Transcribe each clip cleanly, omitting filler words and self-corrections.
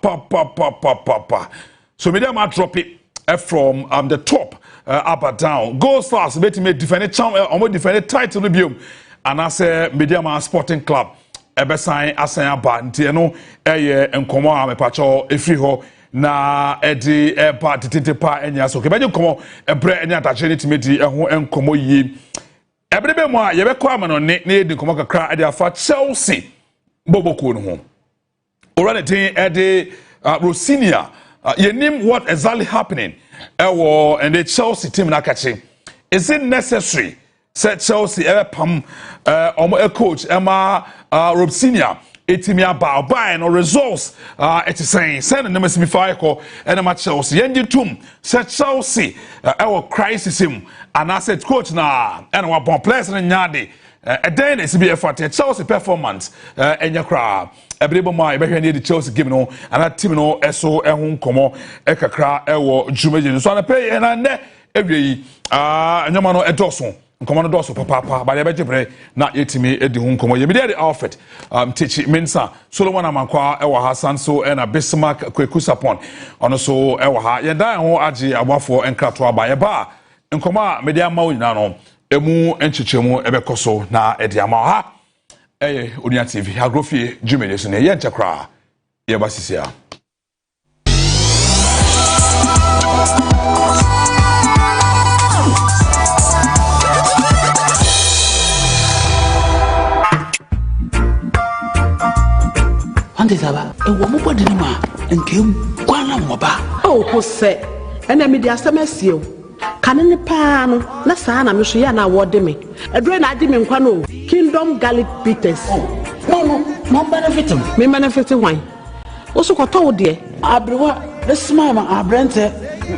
Pa. So media ma drop it from the top up and down. Goal Stars betting defend almost defend title review. And I say media ma Sporting Club. Ebe sign asan aba nti no enkomo a mepacho efri ho na edi eba titete pa enya so ke beje enkomo ebre enya atache ni timedi eho enkomo yi ebre be mo a ye be kwa amano ne edi enkomo kakra edi afa Chelsea boboko no ho already tin edi Rosinia you name what exactly happening and the Chelsea team na kachi is it necessary said Chelsea pam a coach Emma Robsinia etimia ba no results it is saying send the number semi call and Chelsea yendi tum said Chelsea our crisis him and I said coach na and our bon players na nyade then it's be effort Chelsea performance enya kra everybody ma be hwe the Chelsea game no and that team no eso ehun komo ekakra ewo jumeje so na pay and na ewie anyama no edoso nkomo do so papa ba ya bejebre na yetimi edi hu nkomo ye be the outfit teach mensa Solomon Amankwa ewa Hassan so na Bismarck Kweku Sapon ono so ewa ha ye dan ho age abafo enkrato aba ye ba nkomo a media ma nyina no emu enchichemu ebekoso na edi ama ha Onia TV Agoro Fie Jumede so ne ye nchakra ye basisia Saba e wo mo body ni ma nke kwana mo ba o ko se ena me dia samasio kane ne pa no na saa na me so ya na awode me edure na ade me nkwa no Kingdom Garlic Bitters no benefit me benefit wan wo so kwato wo de abrewa the smile ma abrante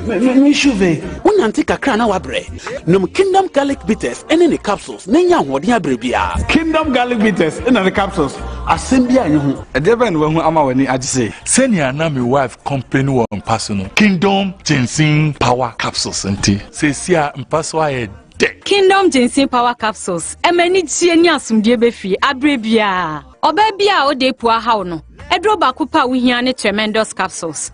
me chuve wonanti kakra na wabre nom Kingdom Garlic Bitters ene ne capsules nenya hode abre bia Kingdom Garlic Bitters ene ne capsules asembia nhu edeben we hu ama wani agise senior na my wife company wo mpaso Kingdom Ginseng Power Capsules nti sesia mpaso aye de Kingdom Ginseng Power Capsules emani tie ni asumdie befi abrebia oba bia o de pua hawo no edro ba kupa wo hia ne Tremendous Capsules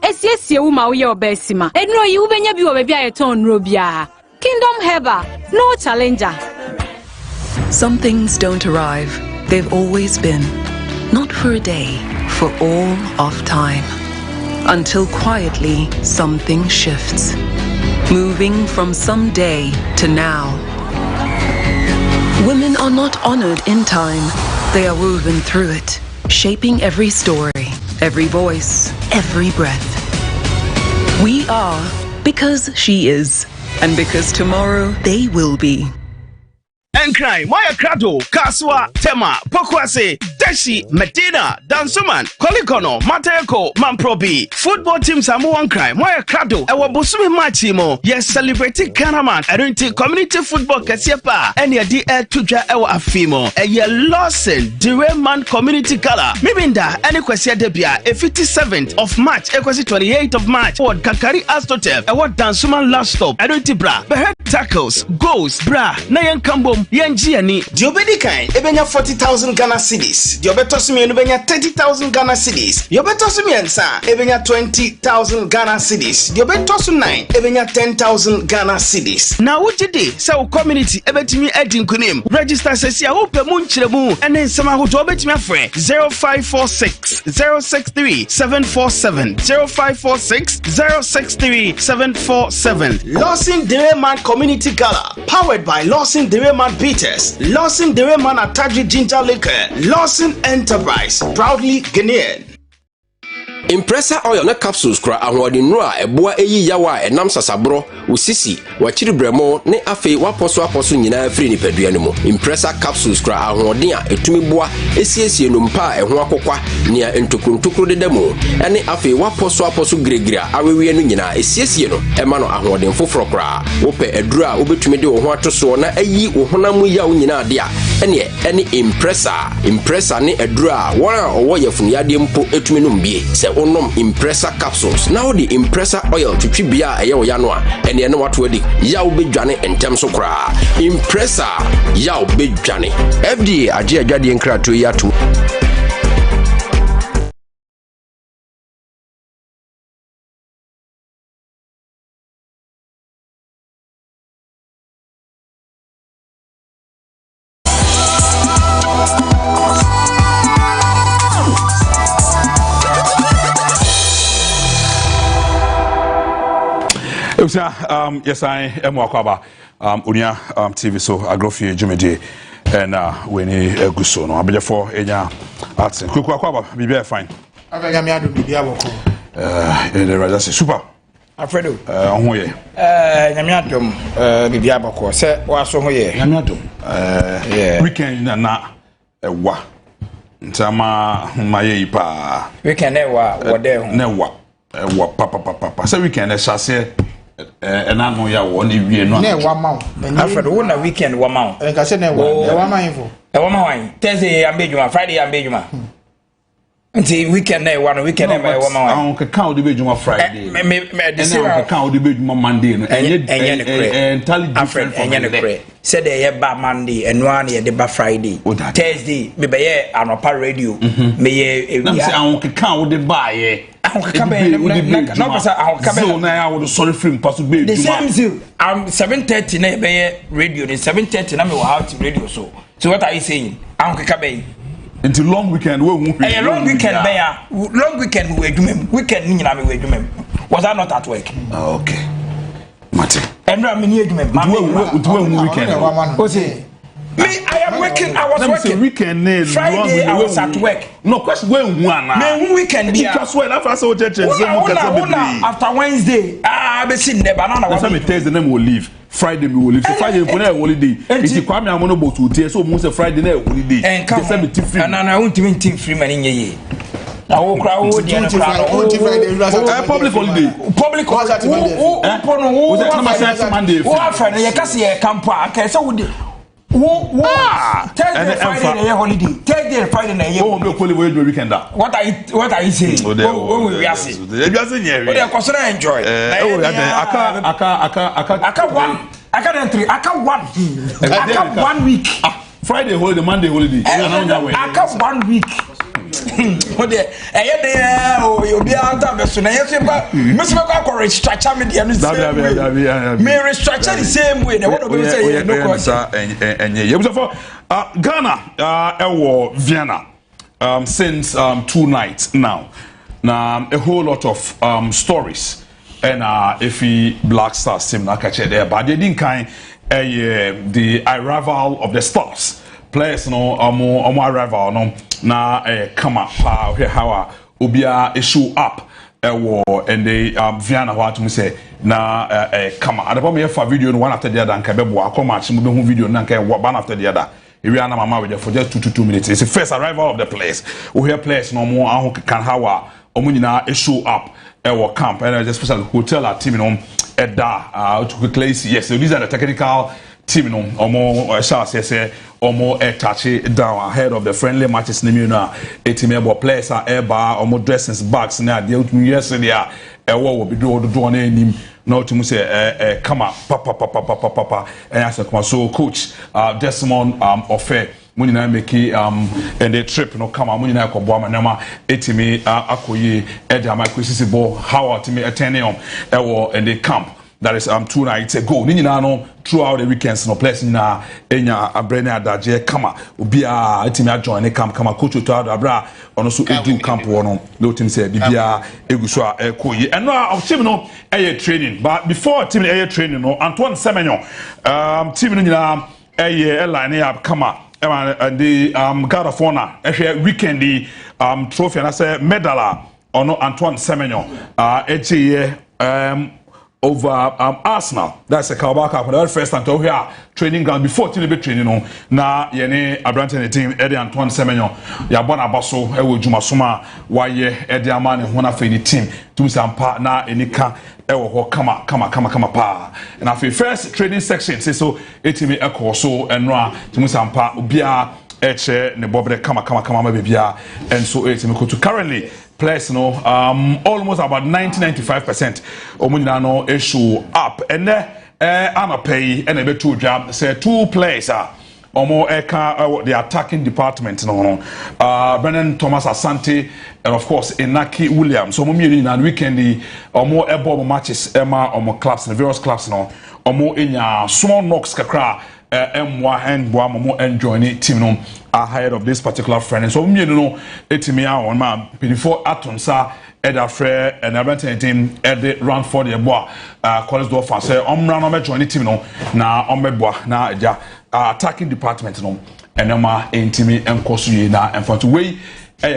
esiesie wo ma wo ye oba sima enro yi wo benya bi wo ba bia yeton nro bia Kingdom Herbal no challenger. Some things don't arrive, they've always been, not for a day, for all of time, until quietly something shifts, moving from someday to now. Women are not honored in time, they are woven through it, shaping every story, every voice, every breath. We are because she is, and because tomorrow they will be. Enkrai, Maya Krado, Kaswa, Tema, Pokwase, Teshi, Medina, Dansuman, Kolikono, Mateko, Mamprobi, football team Samu Enkrai, Maya Krado, Ewa Busumi Machimo, yes, celebrating Kanaman, Erunti community football Kasiepa, and ya di Tuja Ewa Afimo, a ye Lawson, Direman community color, Mibinda, any Kwasia Debia, a 57th of March, Equasi 28th of March, or Kakari Astotel, Ewa Dansuman last stop, Erunti Bra, Behead tackles, goals, Bra, Nayan Kambom, Yanji ani Diobedi kind ebenya 40,000 Ghana cedis Diobetosumi ebenya 30,000 Ghana cedis Diobetosumi ensa ebenya 20,000 Ghana cedis Diobetosu 9 ebenya 10,000 Ghana cedis na wujide se wo community ebetimi edi nkunim register sesia wo pe mu nkyeremu ene nsema ho to obetimi afre 0546 063 747 0546 063 747 Lawson Direman Community Gala powered by Lawson Direman Bitters, Lawson Direman Ataji Ginger Liquor, Lawson Enterprise, proudly Ghanaian. Impressor oil na capsules kura ahwadi nura eboa eyi yawa enam sasabro usisi wachiri bremo ne afi waposo nyina afri ni padua mu Impressor capsules kura ahwodi a etumi boa esiesie no mpa eho akokwa nia entokuntukuru dedemu ene afi waposo gregira awewe no nyina esiesie no ema no ahwodi foforo kura wope eduru a obetumi de wo ho atoso na ayi wo honam ya wo nyina ade a ene impressor ne eduru a wora owo yefunu yade mpo etumi no mbie se onom Impressor capsules now the Impressor oil to twibia eye wo ya no a ene ne wato adi ya wo bedwane entem so kra Impressor ya wo bedwane FDA age adwade nkrato yi ato Yes, I am Wakaba, Unia TV, so Agoro Fie Jumedi, and when he guso no, I for Enya arts. Kukwakaba, be fine. I got me out of the Diabo. Super. Alfredo. Hoye. Yamiatum, Bibiaboko, say, was so here. Yamiatum. Weekend na wa. Ntama maye pa. Weekend what there. Newa. Wa papa. Say weekend shase. And I know ya one year no. Ne 1 month. Alfred, one weekend 1 month. And I said ne 1 month info. 1 month. Thursday I'm bejuma, Friday I'm bejuma. Until weekend ne 1 weekend am 1 month. I can count the bejuma Friday. Me this I count the bejuma Monday no. And Alfred and said they ba Monday and one year the ba Friday. Thursday me be anopa radio. Me ye na say I can count the ba ye. Sorry film the same zero. I'm 7:30 na be radio. The 7:30 na me wa out radio so what are you saying? I'm kakabe. Until long weekend we won't long weekend be long weekend we do weekend ni na me we do was I not at work? Okay. Mate. And I mean you do weekend. Me, I am working. I was working. Weekend Friday, I was at work. No question. When one? Me weekend. Because when after so church, after Wednesday, I be sitting there. Banana. That's why Thursday name will leave. Friday we will leave. So Friday we will holiday. If you come, I'm gonna go to tear. So most Friday night holiday. And come. And I won't even team free man in ye. I will cry. Public holiday. Public holiday. Was that number Monday? What Friday? You can see a camp. Okay, so would. Thursday, Friday, holiday. Thursday, Friday, weekend. What are you saying? When we are saying? They are considered enjoy. I can't 1 week. Friday holiday, Monday holiday. I can't 1 week. You'll be out of the soon. Yes, but Miss McCoy restructure me the restructure the same way. What do you say? No, and Ghana, Vienna, since 2 nights now. Now a whole lot of stories and if he Black Stars team na catch there, but they didn't kind the arrival of the Stars. Players no arrival no na come up how obia show up and they Vienna what to say na come at the moment for video one after the other and kabebo come match mo be video na one after the other we are na mama with for just 2 minutes. It's the first arrival of the players we hear players no more can how omunina show up camp and especially hotel team no to quickly yes so these are the technical team no omo shall say omo touch down ahead of the friendly matches ni na team able players are eba omo dressing bags na dey yes there wo be do na enim na otum say come up papa and as come so coach Desmond Ofe munina make and the trip no come munina ko bo amanama etimi akoyi edama kwesisi bo how atimi attending and the camp. That is 2 nights ago. Nina no throughout the weekends no place na enya abrene adaje kama obia etimi join the camp kama coach to abra ono so edu camp wono no team say bibia eguso a ekoyi and no team no training but before team training no Antoine Semenyo team no nyina line up kama and the God of Honor weekend the trophy and I say medal ono Antoine Semenyo over Arsenal. That's a Kabaka for the first time to here training ground before team be training no na yene Abrante team Eddie Antoine Semenyo ya bona baso ewo Juma Suma waye Eddie Amane hona fe ni team to sampa na enika ewo ho kama pa and after first training section say so etimi ekọ so enra to sampa obia eche ne bobre kama bebia and so etimi ko to currently players no almost about 90-95% omunyina no issue up and anapay and ebe to job say 2 players omo the attacking department no Brennan Thomas Asante and of course Inaki Williams so omo na weekend omo ebo matches ema omo clubs the various clubs no omo enya small knocks kakra Mwa and Boamo and join team no ahead of this particular friend. So me no etimi on man before Atonsa Eda Frere and Everton team at the round for the bois college door for say run join team no na bois na attacking department no enema intimi enkosu na and for to way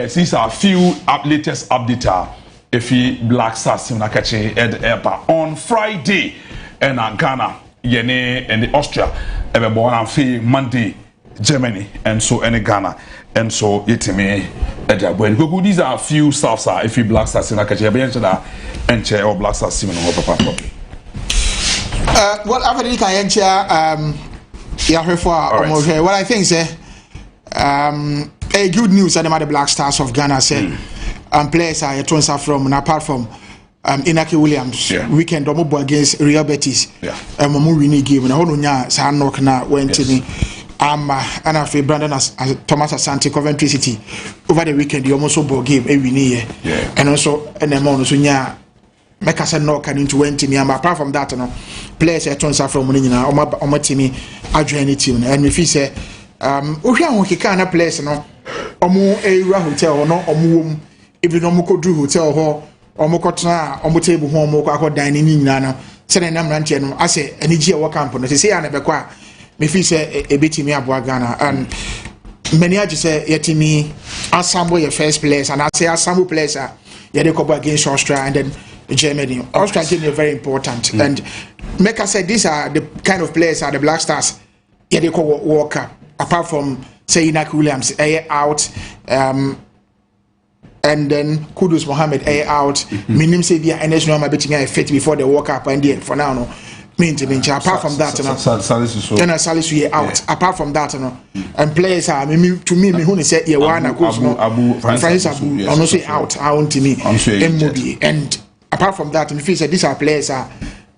since a few latest update if he Black Stars team na catch at the on Friday and Ghana Yene and the Austria ever born on Fie Monday Germany and so any Ghana and so itime because these are a few stars if you Black Stars in a catch and chair or Black Stars team papa well after the what I think say a good news about the Black Stars of Ghana say players are transfer from and apart from Inaki Williams weekend omo against Real Betis momo winning game na hono nya sa knock na went me and after Brandon as Thomas Asante Coventry City over the weekend you almost ball game e win here and also NMO no so nya make us knock into 20 me apart from that no players are transfer from money na omo team adjoin team and me feel say ohia ho keka na players no omo ewura hotel no omo wom even omo kodru hotel ho omokotna omotable ho omoko akodan ni nyina no se na namrantie no ase anigi e wo camp no se ya na bekọ a me fi se ebetimi aboa Ghana and many aji say yetimi assemble your first place and I say assemble players are ye dey go against Austria and then Germany. Austria is very important and make I say these are the kind of players are the Black Stars ye dey go work apart from say Inaki Williams out and then Kudus Mohammed out. Minim say via NS no betting fit before the walk up and then for now no maintenance. Apart from that, Salisu out. Apart from that, no and players are to me who say yeah one Abu Francis Abu also out. I want to me and apart from that, if you say these are players are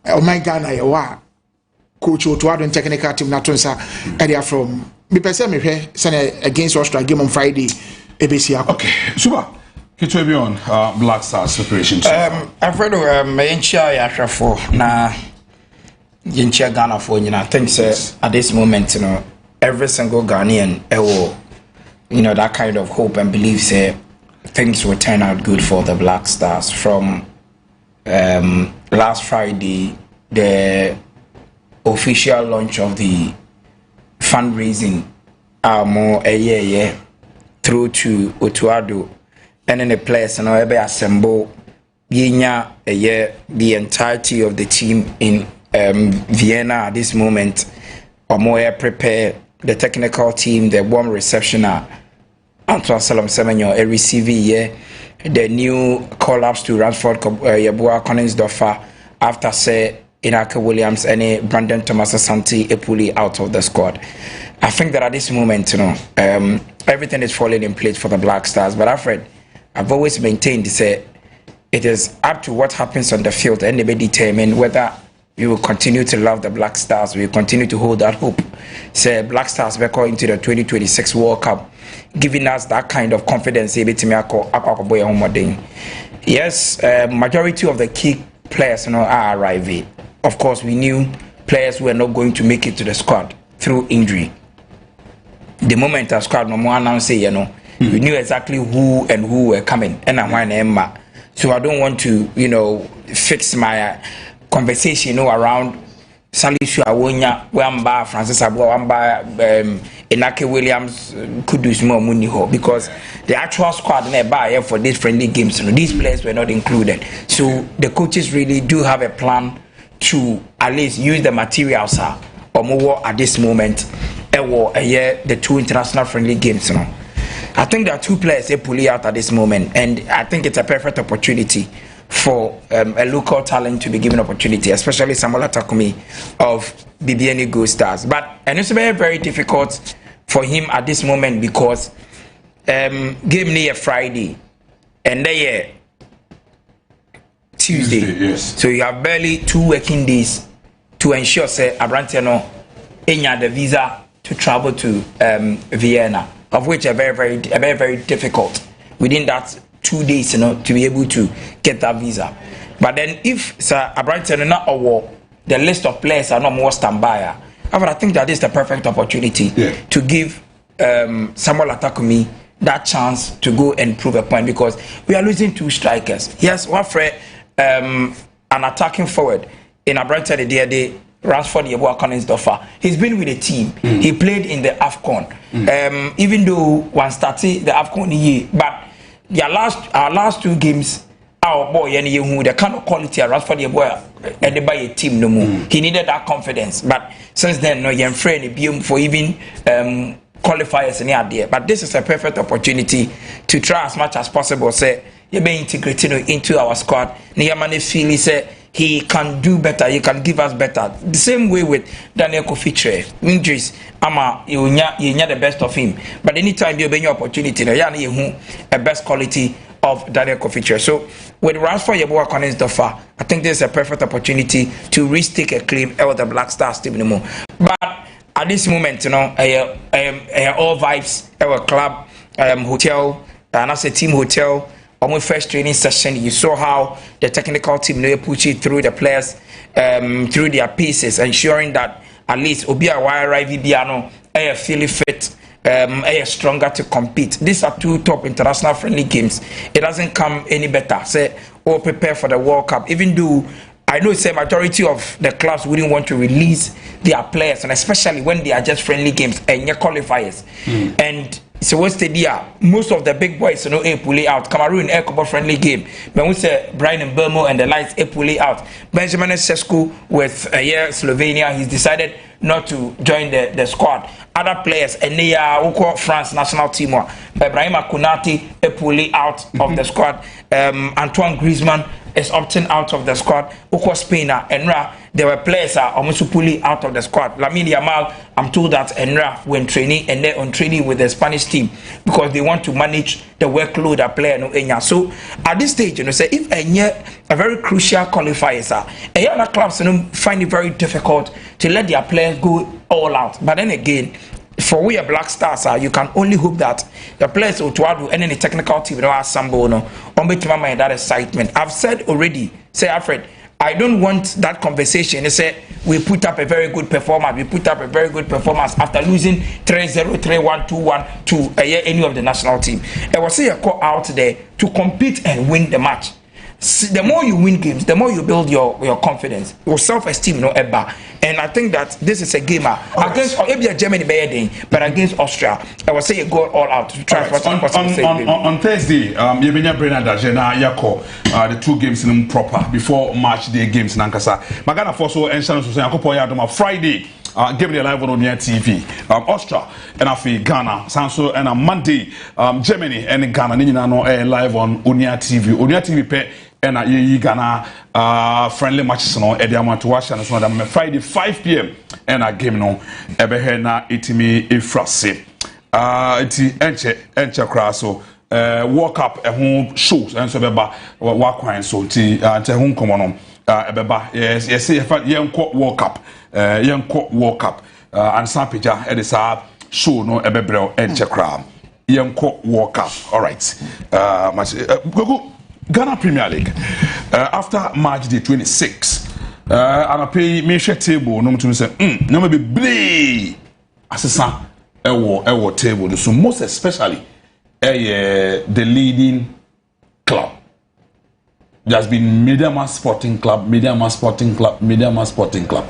oh my Ghana ya coach Otuado technical team Natonsa area from me person me against Austria game on Friday. ABC. Okay, super. Kitwe beyond Black Stars separation. I've read Mayencha Yasha for na Yencha Ghana for you know. I think at this moment, you know, every single Ghanaian you know, that kind of hope and belief say things will turn out good for the Black Stars. From last Friday, the official launch of the fundraising more a year through to Otuado and then the players and ebe assemble the entirety of the team in Vienna at this moment or more prepare the technical team, the warm reception Antoine Salam Semenyo receive the new call-ups to Ransford Yabua Koningsdorfer after say Inaki Williams and Brandon Thomas Asante Epuli out of the squad. I think that at this moment, you know, everything is falling in place for the Black Stars. But I've always maintained to say it is up to what happens on the field and they may determine whether we will continue to love the Black Stars, we will continue to hold that hope. Say Black Stars back into the 2026 World Cup, giving us that kind of confidence. Yes, majority of the key players, you know, are arriving. Of course, we knew players were not going to make it to the squad through injury. The moment our squad no more announced, you know, we knew exactly who were coming and Emma. So I don't want to, you know, fix my conversation, you know, around Salisu Awonya, Wamba, Francis Abu, Wamba, Inaki Williams, Kudus Muniho, because the actual squad nearby for these friendly games, you know, these players were not included. So the coaches really do have a plan to at least use the materials or more at this moment. The two international friendly games, you know. I think there are two players they pull out at this moment, and I think it's a perfect opportunity for a local talent to be given opportunity, especially Samuel Takumi of BBN Go Stars. And it's very, very difficult for him at this moment because game near Friday and they Tuesday. Yes. So you have barely 2 working days to ensure say Abranteno enya the visa to travel to Vienna, of which are very difficult within that 2 days, you know, to be able to get that visa. But then if Sir Abranteno not award the list of players are not more standby, However, I think that is the perfect opportunity to give Samuel Atakumi that chance to go and prove a point, because we are losing 2 strikers. Yes, one friend, an attacking forward in Abrante the day, Rashford Yeboah Collins-Doffa. He's been with the team. He played in the AFCON. Even though one started the AFCON year, but our last 2 games, our boy and the kind of quality Rashford Yeboah and by a team no more. He needed that confidence, but since then no young friend for even qualifiers in the idea. But this is a perfect opportunity to try as much as possible. Say you be integrated into our squad. Niyamane feel say he can do better. He can give us better. The same way with Daniel Kofi. Injuries, you the best of him. But anytime you have an opportunity, you a best quality of Daniel Kofi. So with Rashford Yeboah Collins-Doffa, I think this is a perfect opportunity to restake a claim of the Black Stars team anymore. But at this moment, all vibes, our club, hotel, and as a team hotel. On my first training session, you saw how the technical team push it through the players, through their pieces, ensuring that at least Obia Arrive Biano are feeling fit, are stronger to compete. These are 2 top international friendly games. It doesn't come any better. Say, or prepare for the World Cup. Even though I know the majority of the clubs wouldn't want to release their players, and especially when they are just friendly games and qualifiers. And so what's the deal? Most of the big boys, pull out. Cameroon, friendly game. But we say Brian and Burmo and the lights, pull out. Benjamin Sesko with Slovenia, he's decided not to join the squad. Other players, and they are France national team. Ibrahim Konate, pull out of the squad. Antoine Griezmann is opting out of the squad. Spain, Enra, there were players almost pulling out of the squad. Lamine Yamal, I'm told that Enra when training and they're on training with the Spanish team because they want to manage the workload a player no enya. So at this stage, say if a very crucial qualifier, other clubs find it very difficult to let their players go all out. But then again, for we a Black Stars, you can only hope that the players will do any technical team assemble that excitement. I've said already, say Alfred, I don't want that conversation. They say we put up a very good performance. We put up a very good performance after losing 3-0, 3-1, 2-1 to any of the national team. I was say a call out there to compete and win the match. The more you win games, the more you build your confidence, your self-esteem, and I think that this is a game against Germany, but against Austria, I will say you go all out to try on Thursday. You been the 2 games in proper before match day games in Ankasa. Magana Foso and Shannon Susan Friday. Give me a live on Onia TV. Austria and Afi Ghana, Sanso and on Monday, Germany and Ghana. Nino live on Onia TV. Onia TV pay and Ghana friendly matches no Ediama to watch and so on. Friday 5 p.m. and a game no Ebehena itimi Efrase. Iti enche crasso. World Cup a home shows and so beba wakwan so ti te home komono ebeba yes say yenko World Cup yenko World Cup and Sampija e dey show no ebebrel enche cra yenko World Cup. All right, go Ghana Premier League after March the 26 and I pay me share table no to say no be blay asesa ewo table so most especially the leading club. There's been Mediama Sporting Club, Mediama Sporting Club, Mediama Sporting Club.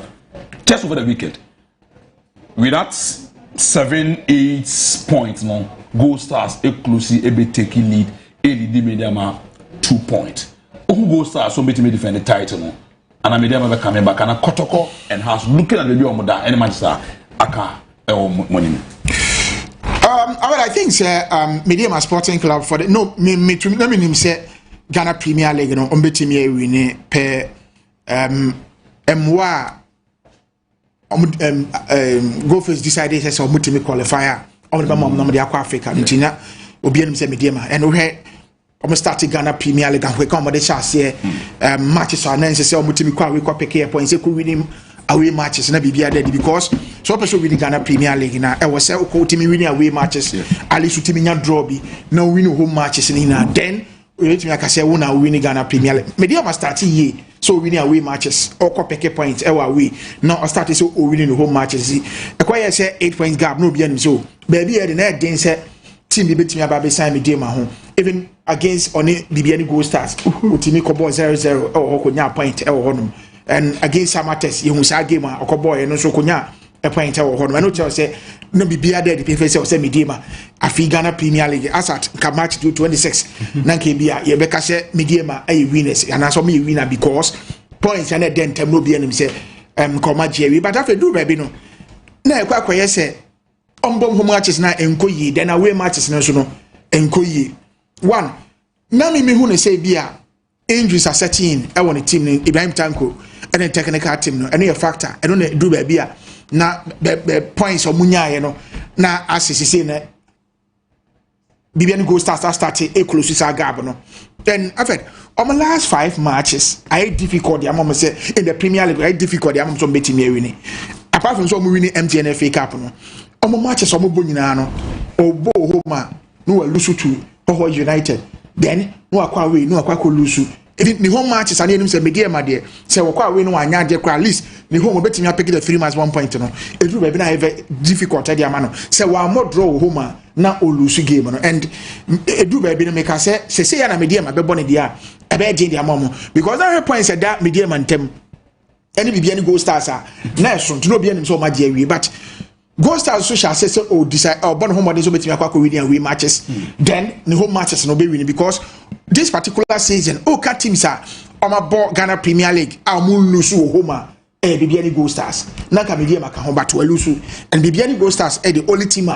Just over the weekend. With that 7-8 points, no, Gold Stars, Eklusi, Ebe taking lead, ADD Mediama 2 points. Who Gold Stars, so make me defend the title, no. And a Mediama coming back, and a Kotoko and has looking at the view of Moda, any Manchester, Aka, money. I think Mediama Sporting Club for the no me to me say Ghana Premier League no ombetimi win per go first decided say omutimi qualifier on the mom no dey akwa Africa ntinya obi anim say Mediama and we starting Ghana Premier League and we come the chance here matches are na say omutimi kwa we kwa pick points say ko win away matches na bibia there because so person win Ghana Premier League na e was say ko team win away matches at least team nya draw bi na win home matches ni na then we let me say won win Ghana Premier League Mediama start here so winning away matches or pick points away now start so winning the home matches acquire say 8 points gap no be so baby the net then say team be between about beside me dear home even against on it BBN Gold Stars team ko ball 0-0 or konya point honum and against Samates you say game or boy no so konya a point or honum I know tell say no bibia there the PFC say Medema afi Ghana Premier League as at match 226 na ke bia ye beka say Medema ay winners and so me winner because points and then tem no bia nim say koma jewi but after do baby no na ekwa say ombom home matches na enkoyi then away matches na so no enkoyi one na me hu ne say bia injuries are setting I want a team ni Ibrahim Tanko and then technical team no and a factor I don't do baby na the points of munya no na assist say na BBN Gold Stars started a close to gap no then after on my last 5 matches I difficult the mama say in the Premier League I difficult the mama so betting me winning apart from so winning MTN FA Cup no on my matches so mo nyina no obo homa no lose to Toho United then no akwa away no akwa ko lose even the home matches and him say media ma there say wakwa away no anya there at least the home betimi pick the 3 match 1 point no edu be na have difficult the amano say wa mo draw home na o lose game no and edu be no make say ya na media ma be born dia e be gin the amamo because that point say that media man tem any BBN Gold Stars na so no be anim so ma dia wi but Gold Stars social say oh decide oh born home so betimi akwa winning away matches then the home matches no be winning because this particular season cat teams are on my ball Ghana Premier League amun lose home BBN Gold Stars na ka media maka home but lose and BBN Gold Stars the only team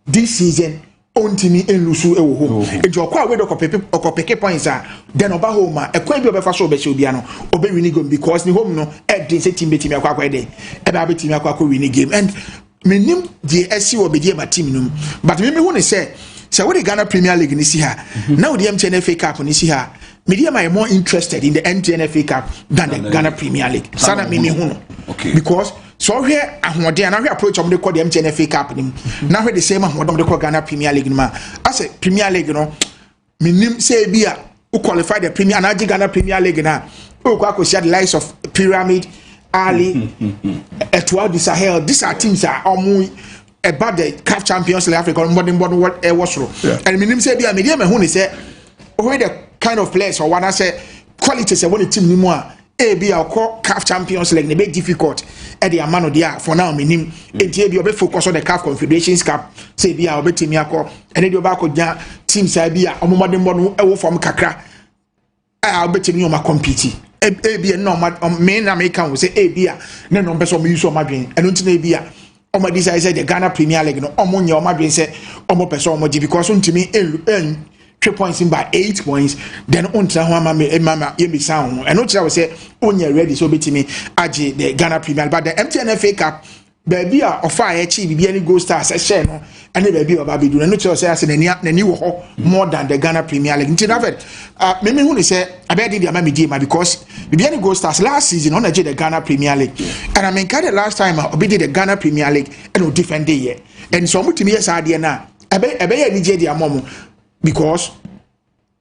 this season on team in lose home e jo kwa we do okopeke points then oba home e kwa bi obefa so obeche obia no obe winning game because the home no dey say team betimi akwa dey e ba betimi akwa winning game and menim the SC will be my team num but me who say what the Ghana Premier League ni si ha now the MTN FA Cup ni si ha media am more interested in the MTN FA Cup than the Ghana Premier League sana me hu no because so here ahode na we approach am dey call the MTN FA Cup nim na we the same ahode dey call Ghana Premier League ma as a Premier League no menim say bia who qualify the Premier na Ghana Premier League na o kwa ko share the likes of Pyramid Ali, Etoile du Sahel, these are teams are almost about the CAF Champions League Africa, modern what was true. And meaning say, be a medium, and who say, where the kind of players or one I say, quality say, one team anymore, be our CAF Champions League, they make difficult at the amount of the for now, meaning, and be a bit focus on the CAF Confederations Cup, say, be our team, and then you're back with teams, I be a modern one from Kakra. I'll bet you my compete. Ebia no main American will say ebia no person me use my dream and until ebia omo this I said the Ghana Premier League no omo nya my dream say omo person omo because unto me 3 points in by 8 points then until ho mama ye me sound and until I say onya ready so betimi age the Ghana Premier but the MTN FA Cup baby offer echi BBN Gold Stars share no and baby oba be do no tell say as nani wo ho more than the Ghana Premier League until that me who say abedi the amami di because BBN Gold Stars last season on the Ghana Premier League and I mean kind of last time obedi the Ghana Premier League and no defend day and so mutimi yes ade na ebe ni je di amomo because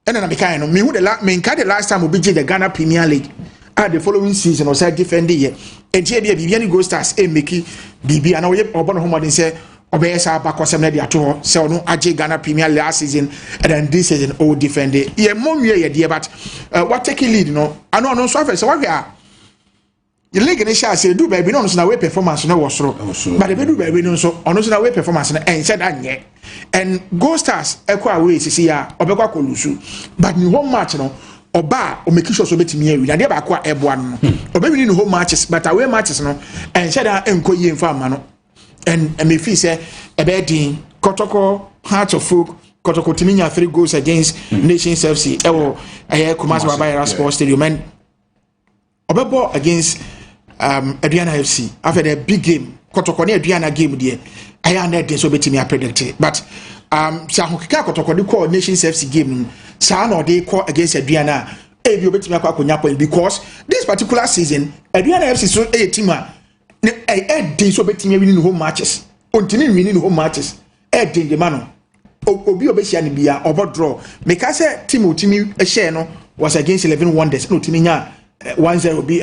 and na me kind no me who the last time obedi the Ghana Premier League the following season or say defend day and je bia BBN Gold Stars make BB and we obo no home say obey sa bakosem na dia to say no age Ghana Premier League last season and then this season all defend it ye monwe ye dia but what take lead no ano no so say what we are the league ni sha say do baby no so na we performance no was so but the do baby no so ono so na we performance na en said anye and Gold Stars ekwa away sisi ya obekwa kolusu but ni home match no oba o make sure so betimi awi na dia ba kwa eboa no obewi ni home matches but away matches no en said enko yi mfa ma no and me feel say ebedin Kotoko Hearts of Folk Kotoko timinya 3 goals against Nations FC ewo Kumasi Babayara Sports Stadium and obebo against Aduana FC after the big game Kotoko ni Aduana game there aya na dey so betimi predict but sa hokika Kotoko di call Nations FC game sa na dey call against Aduana ebi obetimi akwa konya point because this particular season Aduana FC so a team day so betimi winning home matches ontimi winning home matches day the man obi obehia ne bia obo draw make say team otimi share no was against 11 Wonders no timi nya 1-0 bi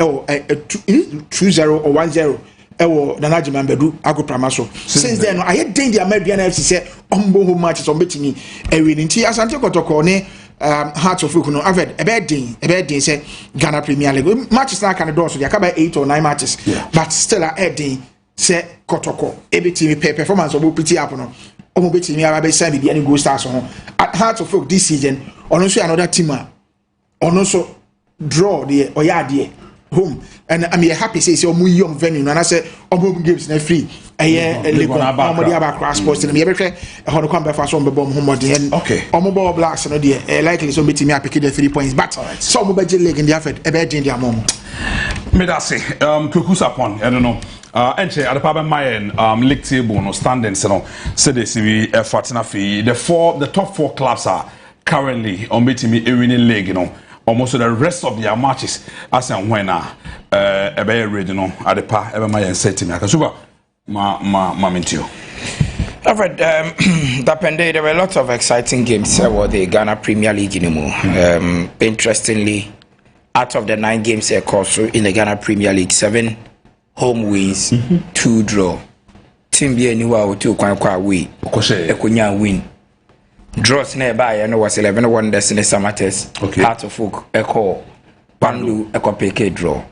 2-0 or 1-0 Nanaji Mambedu Agoro Pramaso. Since then, I had danger American FC said ombo home matches on betting a winning tea Asante Kotoko ne Hearts of Fukuno. I've had a bad day say Ghana Premier League matches like an adore so there can 8 or 9 matches, but still a day say Kotoko every team pay performance of pretty apono. Omo betting me Arabe Sabi the any go stars on at Hearts of Folk this season on also another team on also draw the Oyadie home and I'm happy say omu young venue and I say omu games na free Legon omodi aba cross sports na me be hwe ho no kwamba fa so mbebom homodi and omu ball blacks no dey likely so betimi apeke the 3 points but so omu beje league in the afet e be din dia mom me da say kukus upon I don't know enche adapa mayen league table no standings no say they see fatina fi the top 4 clubs are currently on betimi winning league you know almost the rest of their matches as and when ebe ready no adepa ebe my set me akasuba ma mentio. Alfred, Dapende, there were a lot of exciting games about the Ghana Premier League anymore. Interestingly, out of the 9 games in the Ghana Premier League, 7 home wins, 2 draw. Team be anywhere or 2 kwa win. Ekunya win. Draws nearby, and was 11-1 Destiny Samates, Hearts of Folk, Echo, Bandu, Echo PK draw.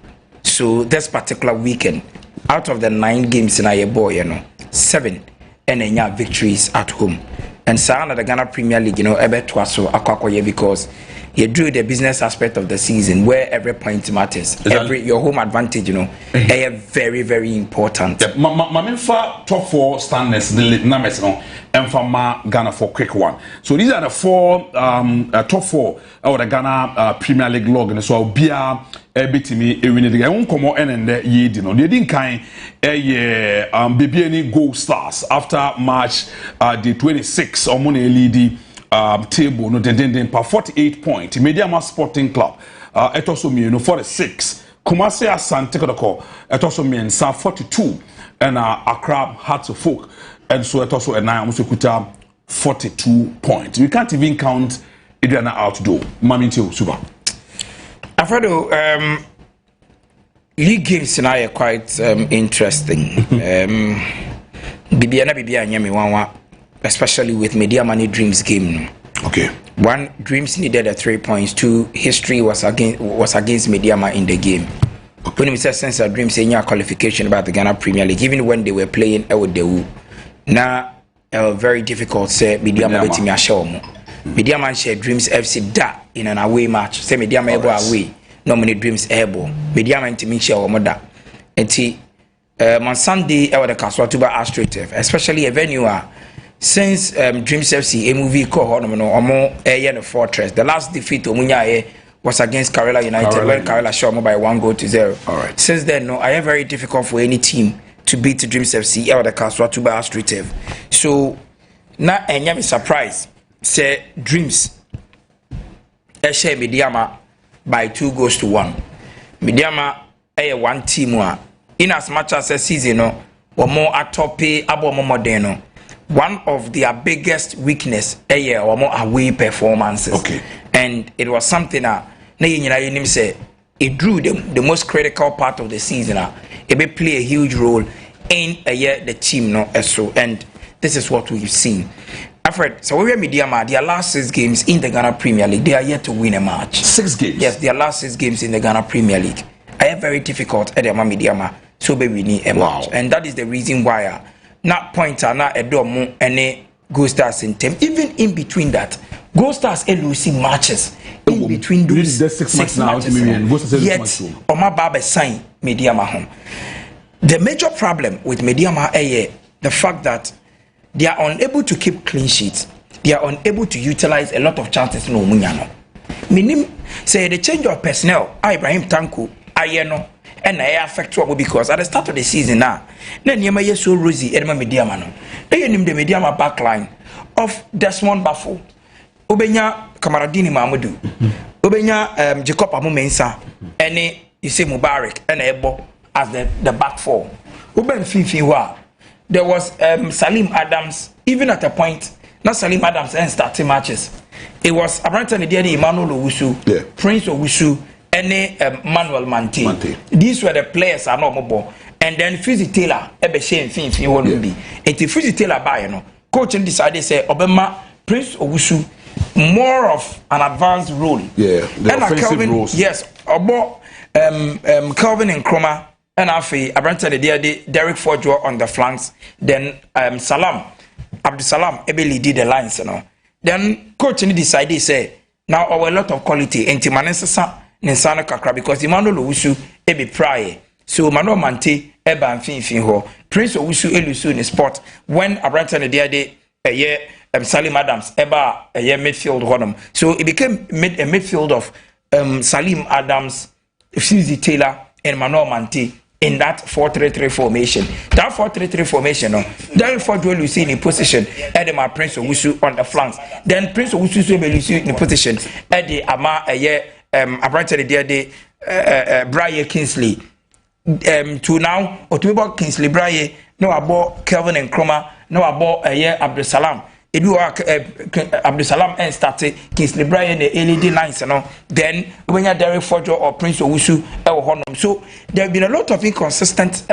So this particular weekend, out of the 9 games in a 7 and victories at home. And Sana the Ghana Premier League, ebe twaso akwakoye because you drew the business aspect of the season where every point matters. Your home advantage, very, very important. Yeah, my top 4 standards, the numbers, and from Ghana for quick one. So these are the 4 top 4 of the Ghana Premier League log, and so I'll be betimi ewini de won komo enende ye di no de din kan baby any goal stars after March the 26 omo na lead table no den pa 48 point Mediama Sporting Club etoso me no 46 Kumasi Asante Kotoko etoso me nsa 42 and Accra Hearts of Folk and so etoso enai almost kuta 42 points. We can't even count Adriana outdoor Mamintio Suba. Alfredo, league games now are quite interesting. Bibiana nyami wanwa, especially with Media Money Dreams game. Okay. 1, Dreams needed 3 points. 2, history was against Mediama in the game. When we said sense of Dreams saying qualification about the Ghana Premier League, even when they were playing Ewodewu, now very difficult say Mediama betimi ashomo. Mediama share Dreams FC da in an away match. Say Mediama ebo away. No many Dreams ebo. Mediama intimi share omoda. Enti on Sunday I was the Kaswatuba Astrotef, especially a venue since Dreams FC a movie called Omo Fortress. The last defeat Omunya was against Kerala United when Kerala shot by 1-0. All right. Since then, I am very difficult for any team to beat Dreams FC or the Kaswatuba Astrotef. So now I am surprised. Say Dreams share Mediama by 2-1. Mediama one team in as much as a season or more atope abo modeno. One of their biggest weakness or more away performances. Okay. And it was something say it drew the most critical part of the season. It may play a huge role in the team and this is what we've seen. Alfred, so we are Mediama, their last 6 games in the Ghana Premier League, they are yet to win a match. 6 games? Yes, their last 6 games in the Ghana Premier League. I am very difficult at the Mediama, so we need a match. And that is the reason why not pointer, not a domo, any Gold Stars in team. Even in between that, Gold Stars losing matches in between those 6 matches. Yet, Oma Baba sign Mediama home. The major problem with Mediama the fact that they are unable to keep clean sheets. They are unable to utilize a lot of chances no munyano. Meaning, say the change of personnel, Ibrahim Tanko, Ayeno, and I affect trouble because at the start of the season now, then you may so rosy Edma Mediamano. They name the Mediama backline of Desmond Baffo, Obenya Kamaradini Mamadou, Obenya Jacob Amumensa, and you say Mubarak and Ebo as the back four. Uben Fifiwa. There was Salim Adams, even at a point, not Salim Adams and starting matches. It was apparently Emmanuel Owusu, Prince Owusu, any Manuel Mante. These were the players are not mobile. And then Fizzy Taylor, ebe shame if you want to be. And if Fizzy Taylor buy, you know, coach decided say Obama Prince Owusu more of an advanced role. Yeah, the and offensive Calvin, roles. Yes, about Calvin and Chroma and Afi Abranta the day Derek Forjo on the flanks. Then Salam Abdusalam Ebeli did the lines, you know. Then coach decided say now our lot of quality and Timanesa Ninsana Kakra because Emmanuel Owusu ebe prior. So Manuel Mante eba mfimfin ho Prince Owusu elusu in sport when Abranta the day Salim Adams eba midfield honum. So it became a midfield of Salim Adams, Fizzy Taylor and Manuel Mante in that 4-3-3 formation. That 4-3-3 formation, Derek Ford will you see in position, Edema Prince Owusu on the flanks. Then Prince Owusu will you see in position, Eddie Ama Abranta the day Brian Kingsley. To now, or to about Kingsley Braye, no about Kelvin and Chroma, no about Abdusalam. It do Abdusalam and started Kingsley Braye and the LED lines, you know. Then when you're Derek Forjo or Prince Owusu, so there have been a lot of inconsistent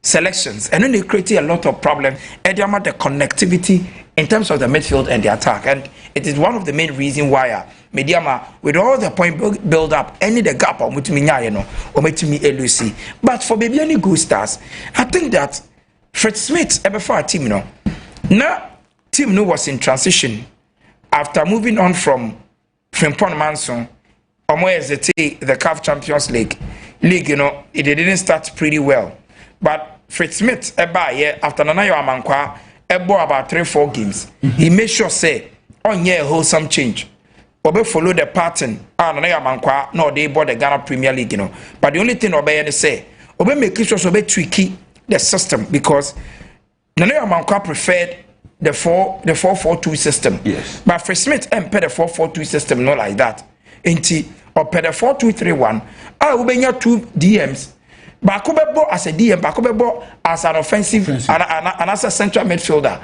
selections, and then they created a lot of problems. And the connectivity in terms of the midfield and the attack, and it is one of the main reasons why Mediama, with all the point build up, any the gap or mutiminya, you know, or metimi LUC. But for baby any good stars, I think that Fred Smith ever for a team, you know. Now team no was in transition after moving on from Frimpong Manson, the CAF Champions League, you know, it didn't start pretty well. But Fred Smith after Nanayo Amankwa, about 3-4 games. He made sure say on year wholesome change. Obe follow the pattern. Nanayo Amankwa no they bought the Ghana Premier League, you know. But the only thing Obe say, Obe make sure Obe tweaky the system because Nanayo Amankwa preferred the 4-4-2 system. Yes. But Fred Smith pay the 4-4-2 system not like that. Inti or pay the 4-2-3-1. Ubenya 2 DMs. Bakobebo as a DM, Bakobebo as an offensive and as a central midfielder.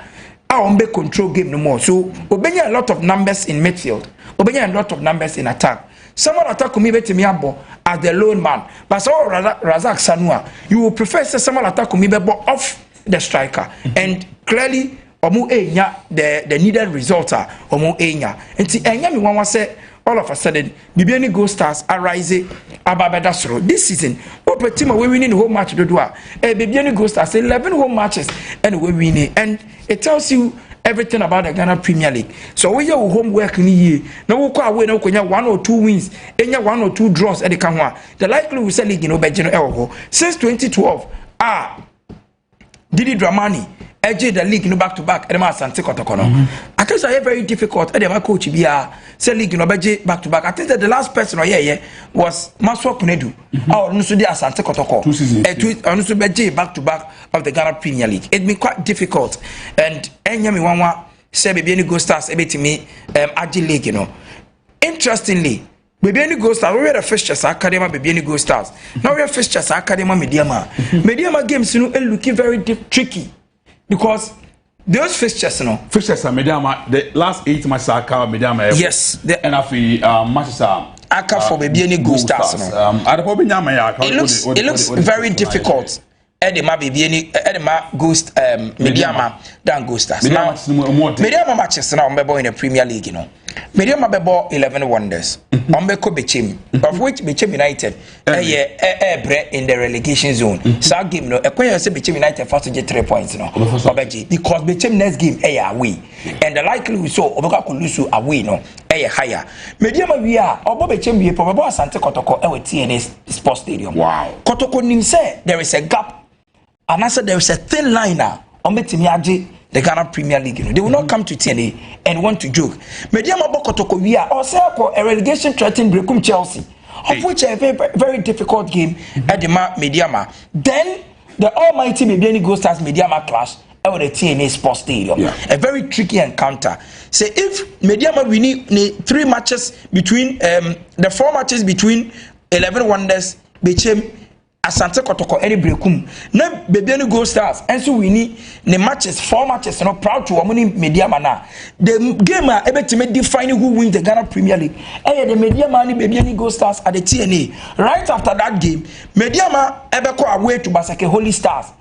Ombe control game no more. So Obenya a lot of numbers in midfield. Obenya a lot of numbers in attack. Someone attack me as the lone man. But so Razak Sanua, you will prefer someone attack me off the striker. And clearly Omu Enya the needed result Omu Enya. And Enya me one say all of a sudden, Bibiani Gold Stars are rising above this season. What team are we winning the whole match to do? Bibiani Gold Stars 11 home matches and we're winning, and it tells you everything about the Ghana Premier League. So we have homework in here. No, we can win 1 or 2 wins, and 1 or 2 draws at the Kanwa. The likely we say league in Obejino since 2012. Didi Dramani. Edge the league no back to back. Edema Asante Kotokono. I think it's very difficult. Edema coach Bia say league no back to back. I think that the last person was Maswa Kunedu. Oh, no, so the Asante Kotoko. 2 seasons. Back to back of the Ghana Premier League. It's been quite difficult. And Enyami Wanwa say baby any go stars to me Agi league, you know. Interestingly, baby any go stars. We had a fixtures academy baby any go stars. Now we have fixtures academy Mediama. Mediama games you know looking very tricky. Because those fixtures, you know. Fixtures are Mediama. The last 8 matches are Mediama. Yes. And after matches are Aka for baby any goal stars. It looks very difficult. Edema baby any Edema Ghost Mediama than Ghost Stars. Now Mediama matches now on in the Premier League, you know. Mediama bebo 11 wonders. Ombeko Bechim, of which Bechim United in the relegation zone. So game no Equia say Bechim United first to get 3 points, no. Because Bechim next game away. And the likely we saw Oboka Kulusu away no higher. Mediama we are Obo Bechim be probably Asante Kotoko TNS Sports Stadium. Wow. Kotoko nim say there is a gap. And I said there is a thin line now. The Ghana Premier League, you know, they will not come to TNA and want to joke. Mediama Bokotoko we are also a relegation threatened Brekum Chelsea, of which a very, very difficult game at the Mediama. Then the almighty Mediani Gold Stars Mediama clash at the TNA Sports Stadium. A very tricky encounter. Say if Mediama we need 3 matches between the 4 matches between 11 Wonders, Bechem Asante Kotoko any breakum. Na baby any Gold Stars. And so we need the matches, 4 matches, no proud to Wamuni Media Mana. The game are able to make defining who wins the Ghana Premier League. And the Media Mani baby any Gold Stars at the TNA. Right after that game, Media Ma Ebeko away to Basake Holy Stars.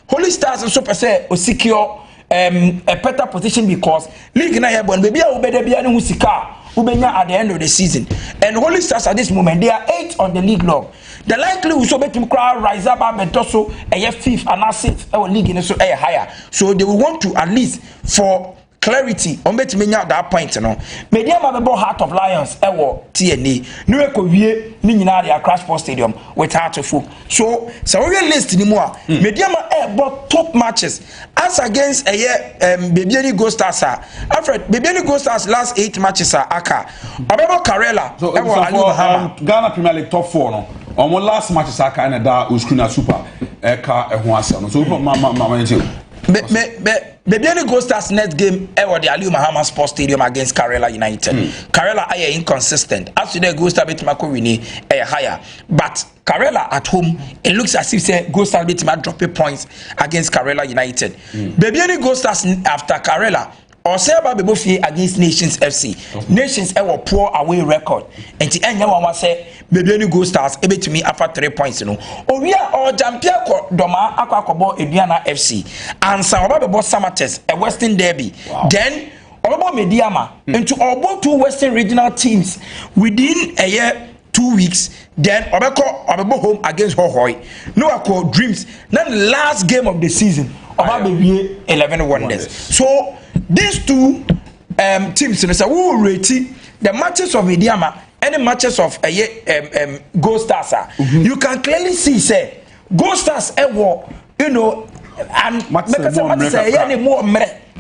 Holy Stars also per se or secure a better position because league na yebon baby a ubede bia ne husika ubenya at the end of the season. And Holy Stars at this moment they are 8th on the league log. The likely so betum crowd rise up and also a 5th and 6th our league in so a higher. So they will want to at least for clarity on bet menya that point no. Media mabebo Heart of Lions ewo TNA. No ekowie ni nyina dia Crash Sports Stadium with Heart of Folk. So we list ni mo a Media ma ebo top matches as against a Bebiani Gold Stars. Alfred Bebiani Gold Stars last 8 matches are aka. Obebo Karela so Ghana Premier League top 4 no. On one last match is aka na da Uskuna Super eka ehun ase no. So mama Bebiani Gold Stars next game ever the Aliu Mahama Sports Stadium against Karela United. Karela are inconsistent. As to the Gold Star bit Makowini higher. But Karela at home, it looks as if say Gold Star bit drop points against Karela United. Bebiani Gold Stars after Karela or say about Agoro Fie against Nations FC. Nations ever poor away record. And the end one say Bebiani Gold Stars able to me after 3 points, you know. Or we are all Jampia Doma Aquacobo Ediana FC and some about Samates a Western Derby. Then about Mediama into all 2 Western regional teams within a year 2 weeks. Then Obeko home against Hohoi. No I call Dreams. Then the last game of the season about the 11 Wonders. So these 2 teams, we will rate the matches of Mediama and the matches of Gold Stars. You can clearly see, say, Gold Stars, you know, and matches say more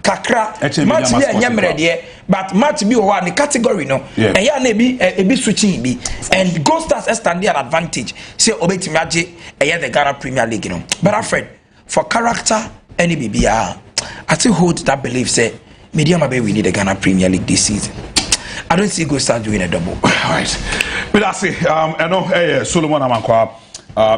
kakra match be anyamre there, but match be one the category no. And here be switching be, and Gold Stars stand there advantage. Say obetimi age the Ghana Premier League, you know. But Alfred, for character, any BBR. I still hold that belief say Medium Abbey we need the Ghana Premier League this season. I don't see Gold Stars doing a double. Right. But I say I know Solomon Amankwa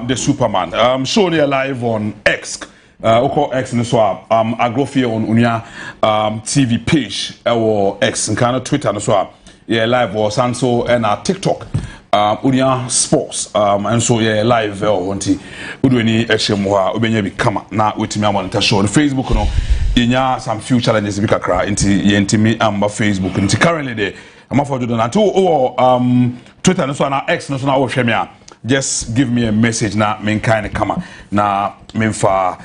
the Superman. Show there live on X. X in so Agoro Fie on Unia TV page or X and kind of Twitter and so live or Sanso and TikTok. Unia Sports and so live wanti udweni eshemwa ubenye bikama na wetimi amonitor show on Facebook no yenya some few challenges bikakra inti yentimi amba Facebook inti currently there amafo do na to Twitter no so na X no so na wo hweme just give me a message na men kind of kama na memfa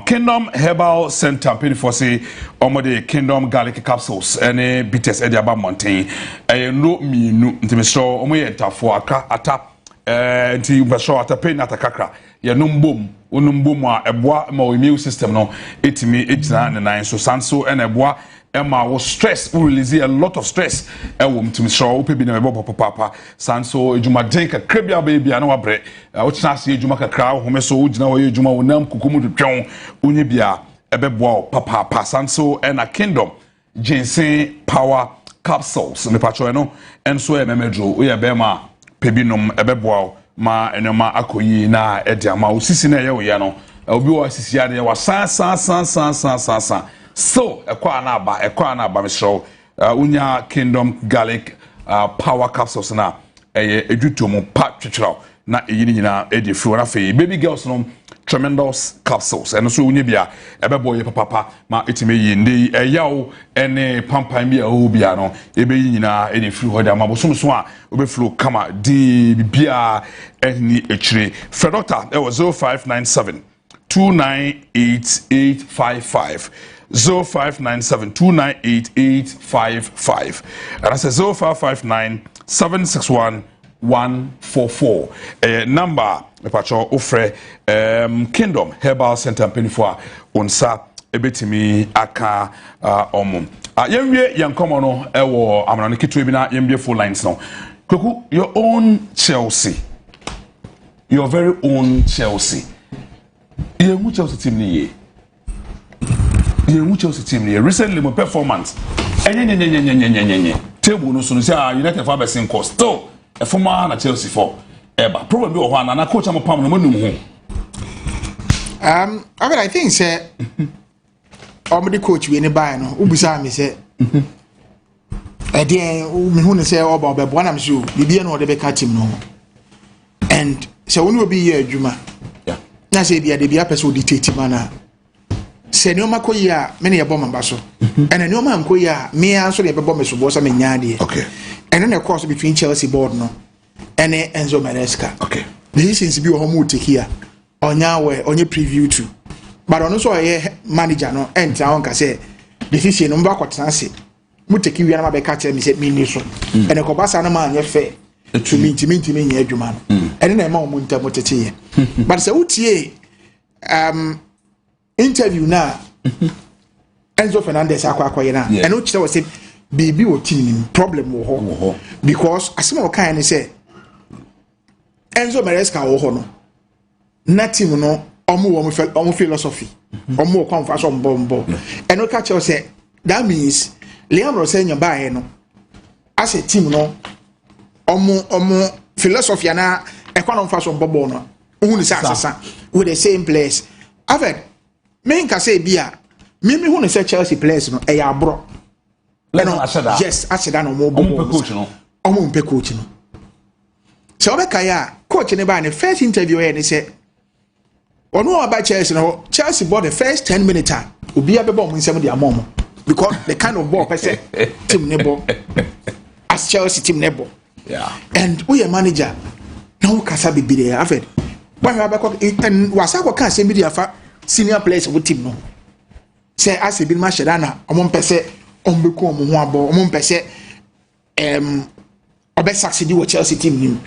Kingdom Herbal Center pay for say omode Kingdom Garlic Capsules any bitters e aba mountain no minu ntime so omo ye tafo aka ata nti basho ata pay na takakra ye no mbom onumbom a eboa ma immune system no etimi ejina ne nan so sanso and eboa Emma was stress, we release a lot of stress. To me, so we be never papa. Sanso, Juma Jenka, Crabia baby, I know a bread. What's not see Jumaka crowd, who may so now Juma Unam Kukumu to John, Unibia, Ebebo, Papa, Sanso, and a Kingdom, Ginseng Power Capsules, and the Patrono, and so a Memedro, we are Bema, Pebinum, Ebebo, Ma, and Ma Akoyi, na, Ediama, Sisina Yano, Obu Sisiade, was San. So, ekwa na ba misho unya Kingdom Garlic Power Capsules na edutomo pa twetwero na eyini nyina edi fru na fe baby girls no tremendous capsules and so unya bia ebebo ye papa ma etime yi ndi eyawo ene pampan bia o bia no ebe yi nyina edi fru hoda ma bosom so a obeflu kama di bia eni echire fe doctor it was 0597 2988855 0597-298-855 and I say 0559-761-144 number pacho ofre Kingdom Herbal Center penifo onsa ebetimi aka omum yemwie yankomo no ewo amana kitu bi na yemwie full lines no Kweku, your own Chelsea, your very own Chelsea you Chelsea team ni Chelsea team recently my performance table no so say United for best cost still a former na Chelsea for eba problem bi o ho na coach am pam no manum ho I think say the coach we ni buy no ubusa me say again me hu ne say oba obebo na me so bibia no de be ka team no and so when we be here adwuma na say bia de bia person dictate mana se ne o makoyi a me ne ye bom mba so and ne o man koyi a me anso de be bom so bo so me nyaade okay and then the cross between Chelsea board no and Enzo Maresca okay the decisions bi o homo take here onya we onye preview to but ono so ye manager no enter on ka say decision no mba kwatena se mu take wi na ma be ka tell me say me ni so and ko basa na ma anye fair to me nya adwuma no and na ma omo ntam tete ye but say utie interview na Enzo Fernandez akwa ye na and o kire we say baby o team problem wo ho because asema o kan ni say Enzo Maresca wo ho no na team no omo philosophy omo comfort so mbombo and o ka che say that means Liam Rosenya bae no as a team no omo philosophy na ekwa no mfa so mbombo no hu ni say asesa with the same players avec me nka say bia me hu ni say Chelsea players no e ya bro yes aseda no mo coach no omo mpe coach no so obeka ya coach ne ba ne first interview here ni say ono about Chelsea no Chelsea bought the first 10 minutes obi abeba mo nsem de amom because the kind of ball person team nebo as Chelsea team nebo and we a manager now kasa be there afed when we abeka and wasa ko kan say media fa senior players with team no say as e bi ma sheda na omom pese ombeku omo ho abo omom pese obe succeed with Chelsea team nim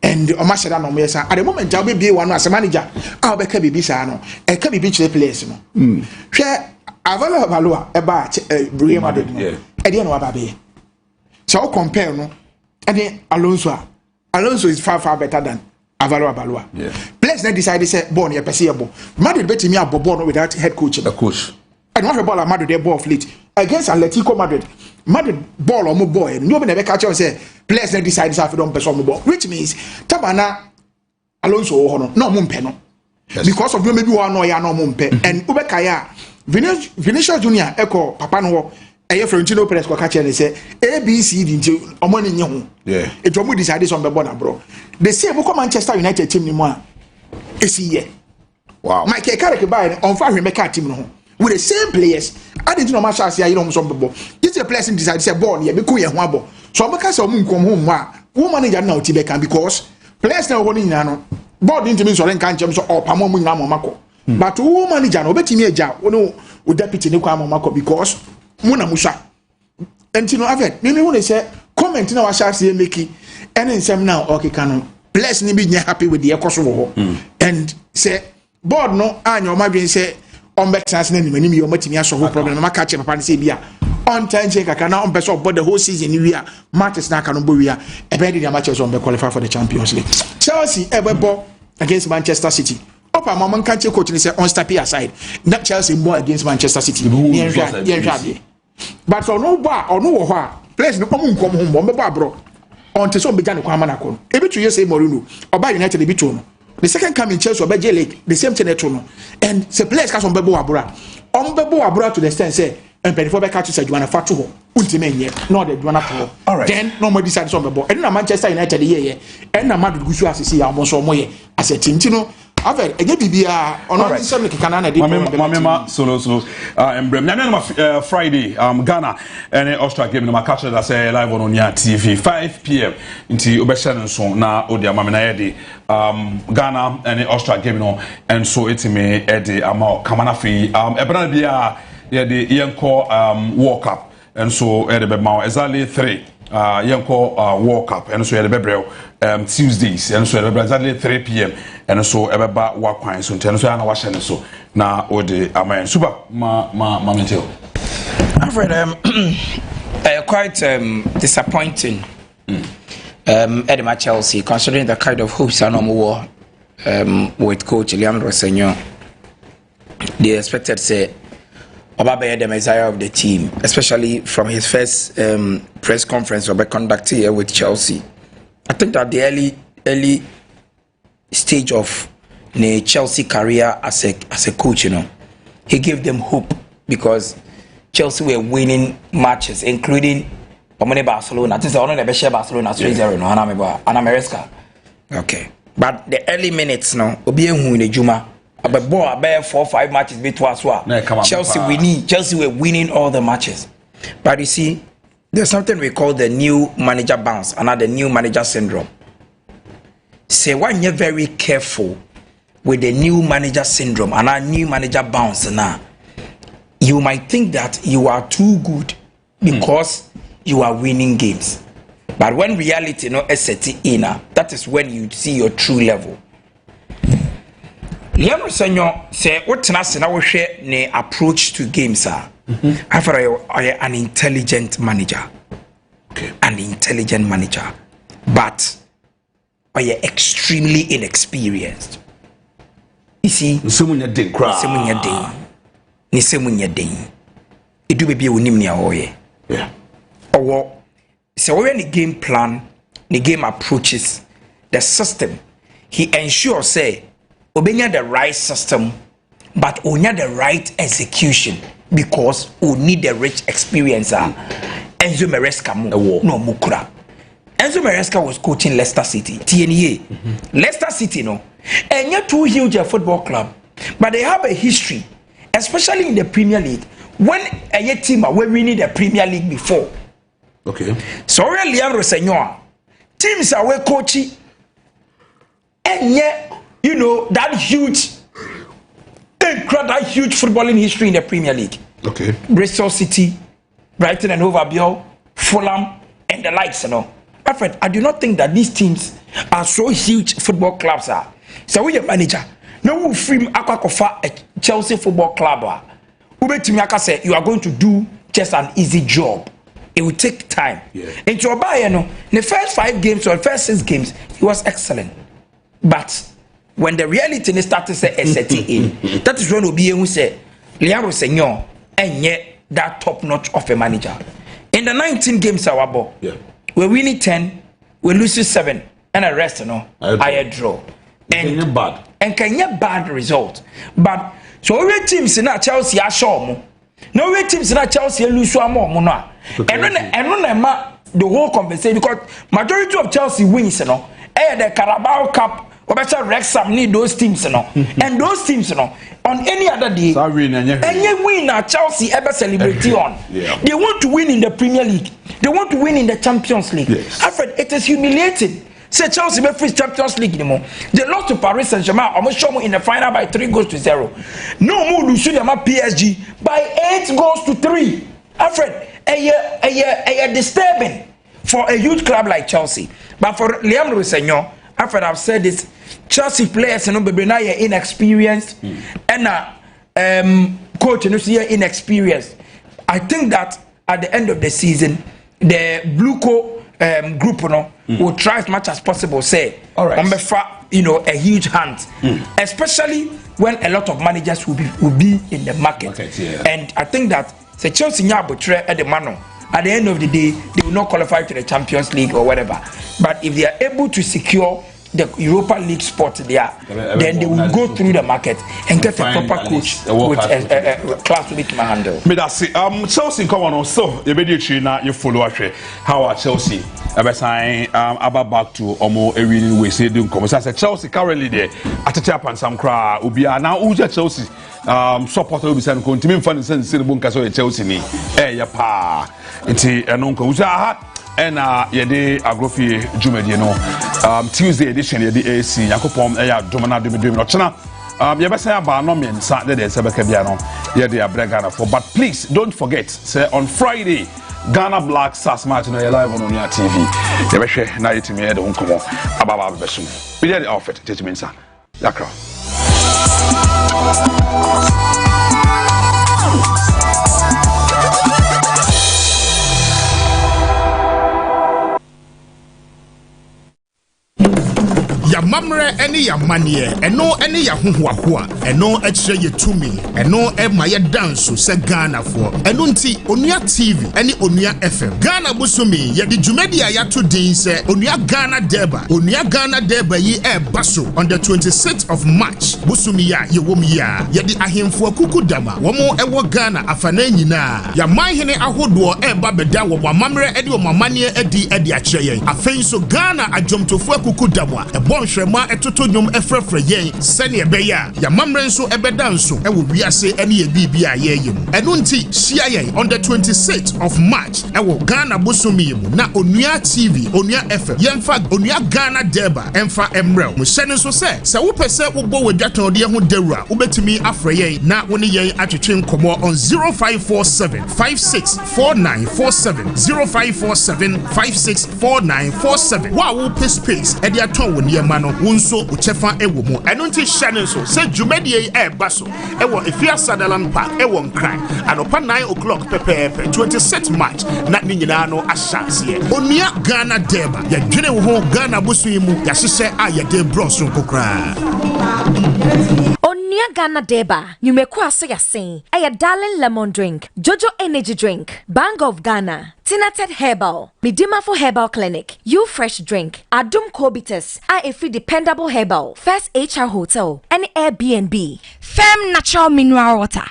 and omashada no mo yesa at the moment I be one as a manager I be ka bibi sa no e ka bibi chile players no hwe Avalo Balua eba Real Madrid no e dey no aba be so compare no and then Alonso is far better than Avalo Balua players then decide say ball no pese ye ball Madrid bet me abo ball no without head coach the coach and what ball Madrid dey ball fleet against Atletico Madrid ball or more boy nobody never catch say players then decide say don't person more ball which means tabana Alonso no mo mpe no because of maybe one no ya no mo mpe and ubeka ya Vinicius Junior echo papa no eye Florentino Perez ko catch say ABC di nti omo ne nye ho e jomo decide some be born bro they say we come Manchester United team ni mo a esi ye wow Michael Carrick buy on fa hwe team no ho with the same players I didn't know much as you know some people this is a place decide say ball here because you ho abo so make say omo nkom ho mo a wo manager na oti be kan because players na ho ni nyina no ball didn't mean so ren kan chem so opamo mo nyina mo mako but wo manager no betimi eja wo deputy ne kwa mo mako because mo na musha entino avet me won say comment na wa sha say make any nsem na okay kan players ni be happy with the ekoso wo and say board no anya o madwen say on back chance na ni yo matimi aso ho problem na maka che papa ne say bia on time check aka na on person about the whole season we are matches na aka no bo we are e be the matches on be qualify for the Champions League Chelsea ebebo against Manchester City Opa mama kan che coach ni say on step aside that Chelsea more against Manchester City but for no bar or no wo ho a players no come nkom ho mo be abro on te so be ja ne kwa mana ko e bi to say Mourinho oba United e bi to no the second coming Chelsea oba J League the same thing to no and the players ka so be bo abura on be bo abura to the extent say and before be catch say Juana fatu ho ultimate nye no the Juana to then no more decide so be bo and na Manchester United ye and na Madrid gusu asisi ya mo so mo ye as a team tino ave eje bibia ono nsem ke kana na dey mama so embrem na Friday Ghana and Australia game na catch that say live on Onia TV 5 p.m. nti obehye nso na odia mama na ye dey Ghana and Australia game no and so etime e dey ama kamana free ebra bia ye dey yenko World Cup and so e dey be ma exactly 3 yenko World Cup and so e dey be brew Tuesdays and so e dey exactly 3 p.m. and so ebeba wakwan so nteno so ya na wa hye so na ode amen super ma mentio Alfred quite disappointing Edema Chelsea considering the kind of hopes and war with coach Liam Rosenyo. They expected say Obabe the messiah of the team, especially from his first press conference conducted here with Chelsea. I think that the early stage of the Chelsea career as a coach, he gave them hope because Chelsea were winning matches, including Barcelona. I think they never share Barcelona 3-0. No, Anameresca. Okay, but the early minutes, Obi in the Juma. About 4-5 matches between us. Chelsea were winning all the matches. But you see, there's something we call the new manager bounce, another new manager syndrome. Say when you're very careful with the new manager syndrome and our new manager bounce now, you might think that you are too good because you are winning games. But when reality is setting in, that is when you see your true level. Liam Senyo say what na we share ne approach to games I feel an intelligent manager. Okay. An intelligent manager. But are extremely inexperienced. You see, Semunya ding cry. Semunya ding. Ni semunya ding. It do be unim ni awoye. Yeah. Or so when the game plan, the game approaches, the system, he ensures say obenya the right system, but onya the right execution because we need the rich experience. Enzo Maresca no mukura. Enzo Maresca was coaching Leicester City, TNA. Leicester City and yet too huge a football club, but they have a history, especially in the Premier League. When a team were winning the Premier League before. Okay. So really, Senor, teams are well coaching, and yet that huge, incredible, huge footballing history in the Premier League. Okay. Bristol City, Brighton and Hove Albion, Fulham, and the likes. Alfred, I do not think that these teams are so huge football clubs. So we are manager. No, we free Akwakofa a Chelsea football club. Ubetimiaka said you are going to do just an easy job. It will take time. Yeah. And to Obaya, the first 5 games or first 6 games, he was excellent. But when the reality started to say setting in, that is when Obi who said, Liaro Senor, and yet that top notch of a manager. In the 19 games, we're winning 10, we're losing 7, and the rest, I draw. And bad. And can get bad result. But so we teams in Chelsea are show. No way teams in Chelsea lose one more. And when the whole conversation because majority of Chelsea wins, the Carabao Cup. Wrexham need those teams, and those teams, on any other day, any win Chelsea ever celebrate on. Yeah. They want to win in the Premier League. They want to win in the Champions League. Yes. Alfred, it is humiliating. Say Chelsea may face Champions League anymore. They lost to Paris Saint-Germain. Almost show in the final by 3-0. No more lose them at PSG by 8-3. Alfred, a disturbing for a huge club like Chelsea. But for Liam Rousseau, Alfred, I've said this. Chelsea players, be now inexperienced, and coach, inexperienced. I think that at the end of the season, the Blue Co group, will try as much as possible. Say, all right, a huge hand, especially when a lot of managers will be in the market. Yeah. And I think that the Chelsea at the Mano. At the end of the day, they will not qualify to the Champions League or whatever. But if they are able to secure the Europa League spot there, then they will go through the market and get a proper coach with a class to make my handle. Chelsea come on so you follow how are Chelsea about back to almost a winning way. Say doing come. So I said Chelsea currently there at the tap and some crowd will be now who's Chelsea supporter will be saying continue fun sense the bunker so Chelsea ni ya pa nti enonko uza and yede Agoro Fie Jumedi Tuesday edition yede AC yakopom ya domana dum no chana yebesa aba no mensa de sebeka bia no yede abrega for but please don't forget say on Friday Ghana Black Stars match no live on Onia TV yebehwe na yetimi yede nkomo ababa besu we dey the outfit techimensa yakra ya mamre ene ya manie eno ene ya hohoahoa eno ekire ye tumi eno e ma ye dance se Ghana for eno nti Onua TV ene Onua FM Ghana busumi ye di dwumadi ya to din se Onua Ghana Deba yi e baso on the 26th of March busumi ya ye wom ya ye di ahemfo akuku dama womo ewo Ghana afana nyina ya manhene ahodo e ba beda wo mamre ede wo mamane edi akire yen afenso so Ghana ajomtofo akuku dama e bon hwema etoto nyom efrefre yen sene ebeya ya mamre nso ebeda nso e wo wiase ene ye bibia ye yem eno nti hia yen on the 26th of March e wo Ghana busumi yemu na Onua TV Onua FM yemfa Onua Ghana Deba emfa emrel mo hyene nso se wo pese wo bo wadwaton de ho dawura wo betimi afre yen na woni yen atwetwe nkomo on 0547 564947 0547 564947 wa wo space e de aton wo niema no wo nso wo chefa ewo mu eno nti hyene nso se dwumedie e baso e wo Efia Sadaland Park e wo nkran anopa 9 o'clock pepepe 27 March na ni nyina no ahyase Onua Ghana Deba ya dwene wo ho Ghana busu mu ya hyehyɛ a ya de bros nkokra Onua Ghana Deba nyumeko ase yasen aya darling lemon drink Jojo energy drink Bang of Ghana Tinated Herbal Midima for Herbal Clinic You Fresh Drink Adum Cobitus a free dependable herbal First HR Hotel and Airbnb Fem Natural Mineral Water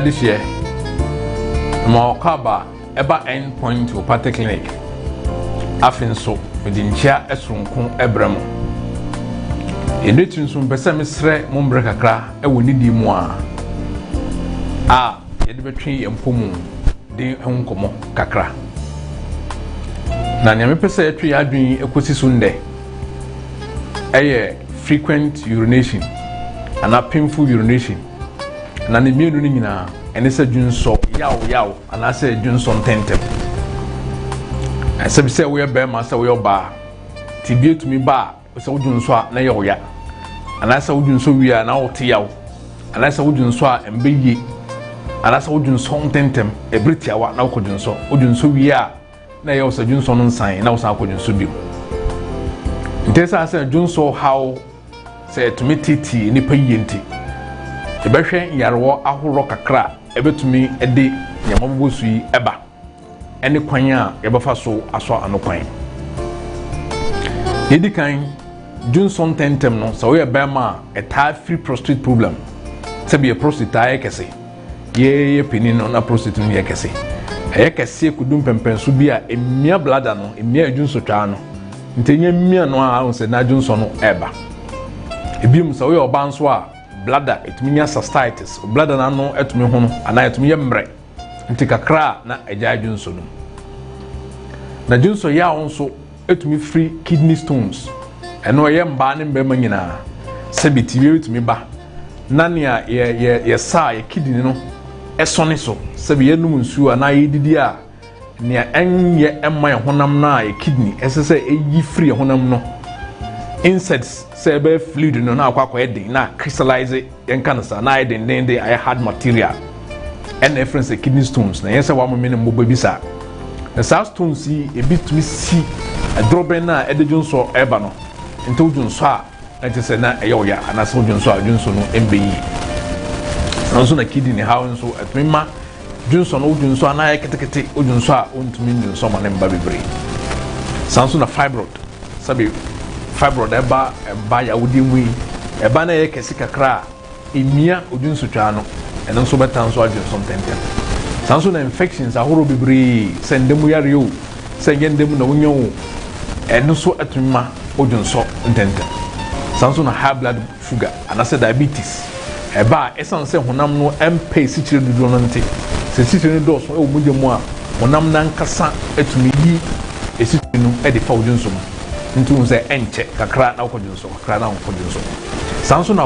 This year, more kaba eba end point to party clinic. Afin so within chair esunkun ebremo. Edetun sun pese mesre mombre kakra e woni di mu a yede betwe empomu de honkomo kakra. Na nya me pese etwe adwen ekosi sunde. Eye frequent urination and a painful urination. Na ne mienu ni nyina ene se dwunso yaw ana se dwunso ntentem ase bi se we be ma se we oba ti bi etumi ba se wudwunso a na yaw ya ana se wudwunso wi a na wote yaw ana se wudwunso a embeyi ana se wudwunso ntentem ebritiawa na wokodwunso wudwunso wi a na yaw se dwunso no nsan na wo san kodwunso bi ntesa se dwunso how se tumi titi ni payenti ebehwe yarwo ahoro kakra ebetumi ede nyamabusu yi eba ene kwan a yebefa so aso anokwan yedikan Johnson tentem no so we bema eta free prostate problem se be prostate aye kese ye penin no na prostate no ye kese aye kese kudum pempenso bi a emia bladder no emia Johnson twa no ntenye mia no a on se na Johnson no eba ebiem so we obanso a bladder etumi cystitis bladder na no etumi hono ana etumi yemre nti kakra na eja Johnson no na Johnson ya onso etumi free kidney stones eno ye mba ne mbema nyina sebiti we etumi ba nania ye sa ye kidney no esone so sebi ye num nsu ana ye didi a ne enye emma honam na ye kidney esese eyi free honam no insects sebe fluid no na akwa edin na crystallize enkansa na edin den I hard material and reference kidney stones na yesa wa mo mene mo babisa na sa stones yi ebitumi si adrobe na edejunso eba no nte ujunso a ente na eyo ya ana so ujunso no embeyi nso na kidney how nso atmima junso no ujunso na ketekete ujunso a ontumi njunso ma ne mba bebre sanso na fibroid sabi fibroid eba ya wudi mu eba na ye kesi kakra emia ojunso twa no eno so betanso adunso ntenten sanso na infections ahoro bebre sendemu yare o sendemu na wonyo eno so atuma ojunso ntenten sanso na high blood sugar anase diabetes eba esanse honam no empe sichire dudu no nte se sichire no doso e omuje mu a honam na nkasa atumi yi esichire no e de fa ojunso mu ntu se enche kakra na okodunso kakra na okodunso sanso na